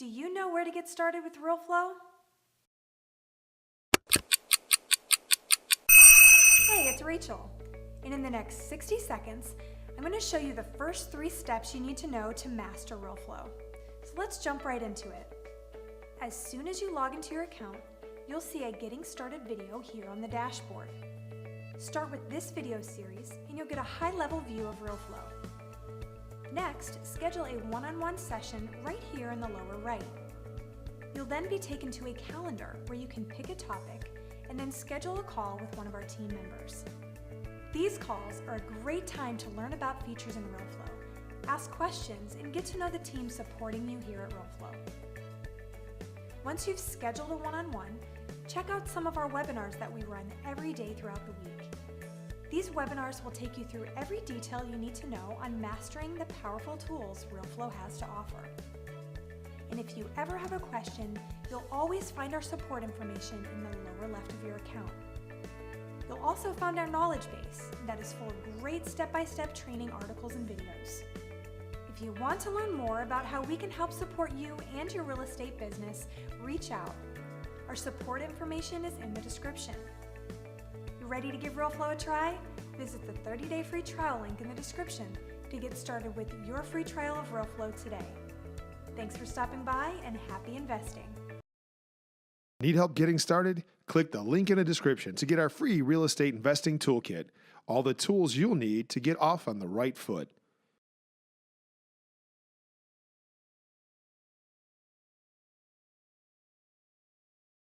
Do you know where to get started with Realeflow? Hey, it's Rachel, and in the next 60 seconds, I'm going to show you the first 3 steps you need to know to master Realeflow. So let's jump right into it. As soon as you log into your account, you'll see a Getting Started video here on the dashboard. Start with this video series, and you'll get a high-level view of Realeflow. Next, schedule a one-on-one session right here in the lower right. You'll then be taken to a calendar where you can pick a topic and then schedule a call with one of our team members. These calls are a great time to learn about features in Realeflow, ask questions, and get to know the team supporting you here at Realeflow. Once you've scheduled a one-on-one, check out some of our webinars that we run every day throughout the week. These webinars will take you through every detail you need to know on mastering the powerful tools Realeflow has to offer. And if you ever have a question, you'll always find our support information in the lower left of your account. You'll also find our knowledge base that is full of great step-by-step training articles and videos. If you want to learn more about how we can help support you and your real estate business, reach out. Our support information is in the description. You ready to give Realeflow a try? Visit the 30-day free trial link in the description to get started with your free trial of Realeflow today. Thanks for stopping by and happy investing. Need help getting started? Click the link in the description to get our free real estate investing toolkit, all the tools you'll need to get off on the right foot.